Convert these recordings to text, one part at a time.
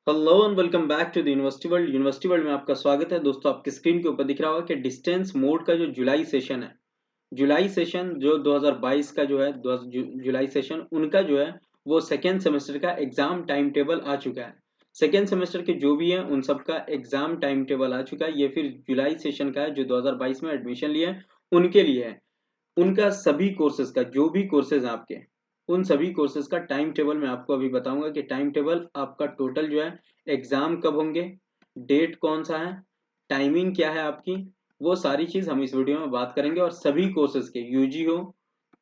Hello and welcome back to the university world में आपका स्वागत है दोस्तों। आपकी स्क्रीन के ऊपर दिख रहा होगा कि डिस्टेंस मोड का जो जुलाई सेशन है, जुलाई सेशन जो 2022 का जो है जुलाई सेशन उनका जो है वो सेकेंड सेमेस्टर का एग्जाम टाइम टेबल आ चुका है। सेकेंड सेमेस्टर के जो भी हैं उन सब का एग्जाम टाइम टेबल आ चुका है। ये फिर जुलाई सेशन का है जो 2022 में एडमिशन लिए हैं उनके लिए है। उनका सभी कोर्सेज का जो भी कोर्सेज हैं आपके, उन सभी कोर्सेज का टाइम टेबल मैं आपको अभी बताऊंगा कि टाइम टेबल आपका टोटल जो है, एग्जाम कब होंगे, डेट कौन सा है, टाइमिंग क्या है आपकी, वो सारी चीज हम इस वीडियो में बात करेंगे। और सभी कोर्सेज के यूजी हो,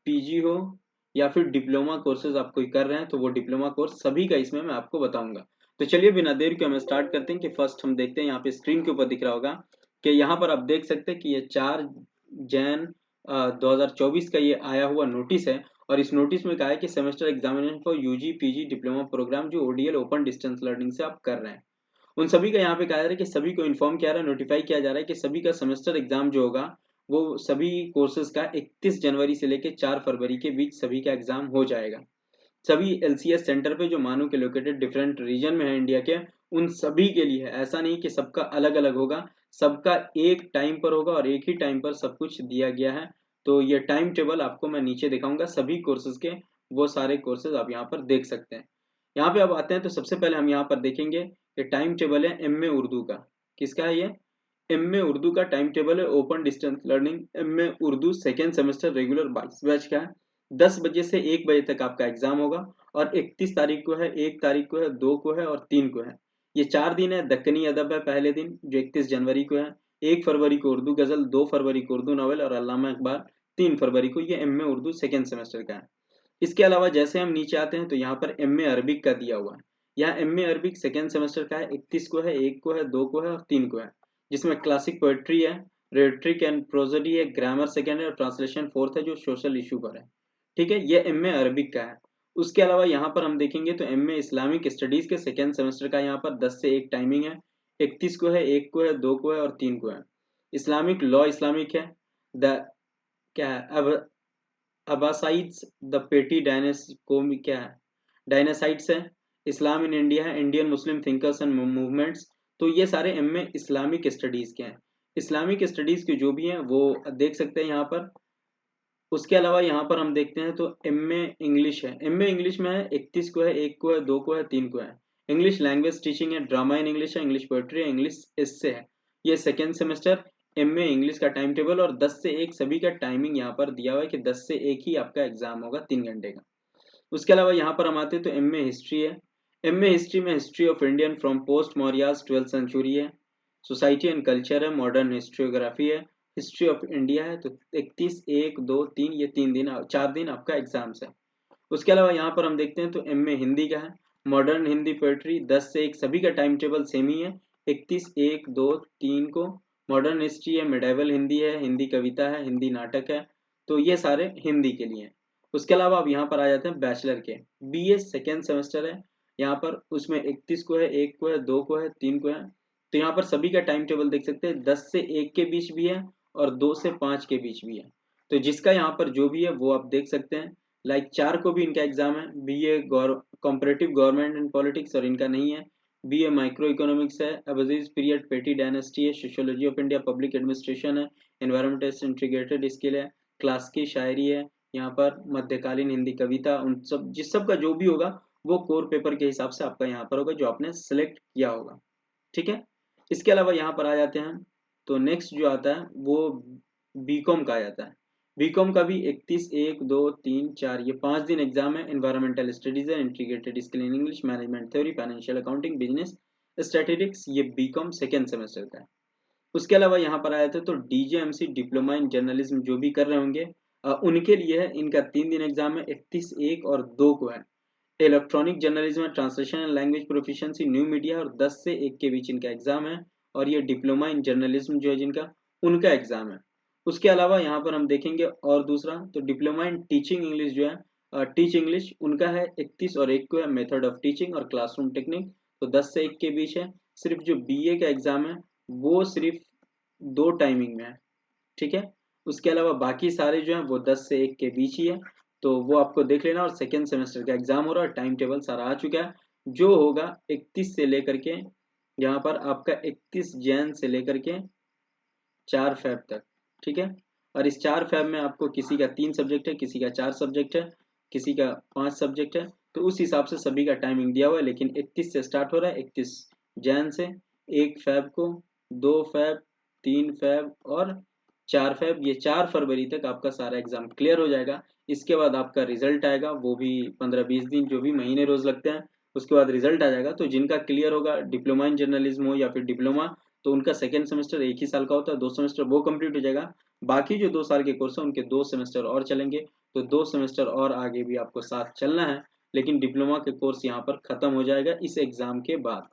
पीजी हो या फिर डिप्लोमा कोर्सेज आप कोई कर रहे हैं तो वो डिप्लोमा कोर्स सभी का इसमें मैं आपको बताऊंगा। तो चलिए बिना देर के हम स्टार्ट करते हैं कि फर्स्ट हम देखते हैं। यहाँ पे स्क्रीन के ऊपर दिख रहा होगा कि यहाँ पर आप देख सकते हैं कि ये 4 जैन 2024 का ये आया हुआ नोटिस है। और इस नोटिस में कहा है कि semester examination for UG PG diploma programme जो ओडीएल ओपन डिस्टेंस लर्निंग से आप कर रहे हैं उन सभी का यहाँ पे कहा जा रहा है कि सभी को इन्फॉर्म किया जा रहा है, नोटिफाई किया जा रहा है कि सभी का सेमेस्टर एग्जाम जो होगा वो सभी कोर्सेज का 31 जनवरी से लेकर 4 फरवरी के बीच सभी का एग्जाम हो जाएगा। सभी एलसीएस सेंटर पे जो मानो के लोकेटेड डिफरेंट रीजन में है इंडिया के, उन सभी के लिए है। ऐसा नहीं कि सबका अलग अलग होगा, सबका एक टाइम पर होगा और एक ही टाइम पर सब कुछ दिया गया है। तो ये टाइम टेबल आपको मैं नीचे दिखाऊंगा सभी कोर्सेज के, वो सारे कोर्सेज आप यहाँ पर देख सकते हैं। यहाँ पे अब आते हैं तो सबसे पहले हम यहाँ पर देखेंगे कि टाइम टेबल है एमए उर्दू का। किसका है ये? एमए उर्दू का टाइम टेबल है open distance learning MA Urdu second semester regular 22 batch का है। 10 बजे से 1 बजे तक आपका एग्जाम होगा। और 31 तारीख को है, 1 तारीख को है, 2 को है और 3 को है। ये 4 दिन है। दक्कनी अदब है पहले दिन जो 31 जनवरी को है। 1 फरवरी को उर्दू गजल, 2 फरवरी को उर्दू नावल और अल्लामा इकबाल, 3 फरवरी को ये एमए उर्दू सेकेंड सेमेस्टर का है। इसके अलावा जैसे हम नीचे आते हैं तो यहाँ पर एमए अरबिक का दिया हुआ है। यहाँ एमए अरबिक सेकेंड सेमेस्टर का है। 31 को है, 1 को है, 2 को है और 3 को है। जिसमें क्लासिक पोएट्री है, रेट्रिक एंड प्रोजडी है, ग्रामर सेकेंड है और ट्रांसलेशन फोर्थ है जो सोशल इशू पर है। ठीक है, ये एमए अरबिक का है। उसके अलावा यहाँ पर हम देखेंगे तो एमए इस्लामिक स्टडीज के सेकेंड सेमेस्टर का यहाँ पर 10 से 1 टाइमिंग है। 31 को है, 1 को है, 2 को है और 3 को है। इस्लामिक लॉ इस्लामिक है। द क्या है अब अबासाइड्स द पेटी डायनेस को क्या है, डायनासाइड्स है। इस्लाम इन इंडिया है, Indian Muslim thinkers and movements. तो ये सारे एमए इस्लामिक स्टडीज के हैं। इस्लामिक स्टडीज के जो भी हैं वो देख सकते हैं यहाँ पर। उसके अलावा यहाँ पर हम देखते हैं तो एमए इंग्लिश है। एमए इंग्लिश में है, 31 को है, 1 को है, 2 को है, 3 को है। इंग्लिश लैंग्वेज टीचिंग है, ड्रामा इन इंग्लिश है, इंग्लिश पोएट्री है, इंग्लिश एस्से है। ये सेकेंड सेमेस्टर एमए इंग्लिश का टाइम टेबल और 10 से 1 सभी का टाइमिंग यहाँ पर दिया हुआ है कि 10 से 1 ही आपका एग्जाम होगा, 3 घंटे का। उसके अलावा यहाँ पर हम आते हैं तो एमए हिस्ट्री है। एमए हिस्ट्री में history of Indian from post Mauryas 12th century है। सोसाइटी एंड कल्चर है, मॉडर्न हिस्ट्रियोग्राफी है, हिस्ट्री ऑफ इंडिया है। तो 31, 1, 2, 3 ये 3 दिन 4 दिन आपका एग्जाम्स है। उसके अलावा यहाँ पर हम देखते हैं तो एमए हिंदी का है। मॉडर्न हिंदी पोएट्री 10 से 1 सभी का टाइम टेबल सेम ही है। 31, 1, 2, 3 को। मॉडर्न हिस्ट्री है, मिडाइवल हिंदी है, हिंदी कविता है, हिंदी नाटक है। तो ये सारे हिंदी के लिए हैं। उसके अलावा अब यहाँ पर आ जाते हैं बैचलर के। बीए सेकेंड सेमेस्टर है यहाँ पर। उसमें 31 को है, 1 को है, 2 को है, 3 को है। तो यहाँ पर सभी का टाइम टेबल देख सकते हैं। 10 से 1 के बीच भी है और 2 से 5 के बीच भी है। तो जिसका यहाँ पर जो भी है वो आप देख सकते हैं। लाइक 4 को भी इनका एग्जाम है। BA comparative government and politics और इनका नहीं है। बीए माइक्रो इकोनॉमिक्स है, अबजीज पीरियड पेटी डायनेस्टी है, sociology of India public administration है, एनवायरमेंटल इंटीग्रेटेड स्किल है, क्लास की शायरी है, यहाँ पर मध्यकालीन हिंदी कविता, उन सब जिस सब का जो भी होगा वो कोर पेपर के हिसाब से आपका यहाँ पर होगा जो आपने सेलेक्ट किया होगा। ठीक है। इसके अलावा यहाँ पर आ जाते हैं तो नेक्स्ट जो आता है वो बीकॉम का आ जाता है। बीकॉम का भी 31, 1, 2, 3, 4 ये 5 दिन एग्जाम है। इन्वायरमेंटल स्टडीज है, integrated skill in English, management theory, financial accounting, business statistics, ये बीकॉम सेकेंड सेमेस्टर का है। उसके अलावा यहाँ पर आया था तो डीजेएमसी डिप्लोमा इन जर्नलिज्म जो भी कर रहे होंगे उनके लिए है। इनका 3 दिन एग्जाम है, 31, 1 और 2 को है। Electronic journalism translation and language proficiency new media और 10 से 1 के बीच इनका एग्जाम है। और ये डिप्लोमा इन जर्नलिज्म जो है जिनका, उनका एग्जाम है। उसके अलावा यहाँ पर हम देखेंगे और दूसरा तो डिप्लोमा इन टीचिंग इंग्लिश जो है, टीच इंग्लिश उनका है। 31 और 1 को है मेथड ऑफ टीचिंग और क्लासरूम टेक्निक। तो 10 से 1 के बीच है। सिर्फ जो बीए का एग्जाम है वो सिर्फ 2 टाइमिंग में है। ठीक है। उसके अलावा बाकी सारे जो हैं वो 10 से 1 के बीच ही है। तो वो आपको देख लेना। और सेकेंड सेमेस्टर का एग्जाम हो रहा है, टाइम टेबल सारा आ चुका है। जो होगा 31 से लेकर के, यहाँ पर आपका 31 जैन से लेकर के 4 फेब तक, ठीक है। और इस 4 फेब में आपको किसी का 3 सब्जेक्ट है, किसी का 4 सब्जेक्ट है, किसी का 5 सब्जेक्ट है, तो उस हिसाब से सभी का टाइमिंग दिया हुआ है। लेकिन 31 से स्टार्ट हो रहा है, 31 जैन से, 1 फेब को, 2 फेब, 3 फेब और 4 फेब, ये 4 फरवरी तक आपका सारा एग्जाम क्लियर हो जाएगा। इसके बाद आपका रिजल्ट आएगा, वो भी 15-20 दिन, जो भी महीने रोज लगते हैं, उसके बाद रिजल्ट आ जाएगा। तो जिनका क्लियर होगा, डिप्लोमा इन जर्नलिज्म हो या फिर डिप्लोमा, तो उनका सेकेंड सेमेस्टर एक ही साल का होता है, 2 सेमेस्टर वो कंप्लीट हो जाएगा। बाकी जो 2 साल के कोर्स है उनके 2 सेमेस्टर और चलेंगे, तो 2 सेमेस्टर और आगे भी आपको साथ चलना है। लेकिन डिप्लोमा के कोर्स यहाँ पर खत्म हो जाएगा इस एग्जाम के बाद,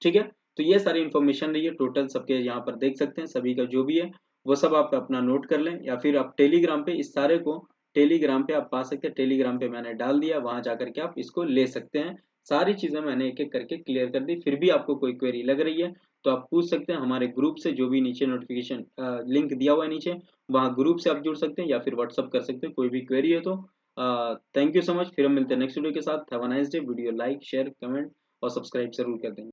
ठीक है। तो ये सारी इन्फॉर्मेशन रही है टोटल, सबके यहाँ पर देख सकते हैं, सभी का जो भी है वो सब आप अपना नोट कर लें, या फिर आप टेलीग्राम पे इस सारे को, टेलीग्राम पे आप पा सकते हैं। टेलीग्राम पे मैंने डाल दिया, वहां जाकर के आप इसको ले सकते हैं। सारी चीजें मैंने एक एक करके क्लियर कर दी। फिर भी आपको कोई क्वेरी लग रही है तो आप पूछ सकते हैं हमारे ग्रुप से, जो भी नीचे नोटिफिकेशन लिंक दिया हुआ है नीचे, वहाँ ग्रुप से आप जुड़ सकते हैं या फिर व्हाट्सअप कर सकते हैं, कोई भी क्वेरी है तो। थैंक यू सो मच, फिर हम मिलते हैं नेक्स्ट वीडियो के साथ। Have a nice day. Video like, share, comment और सब्सक्राइब जरूर कर देंगे।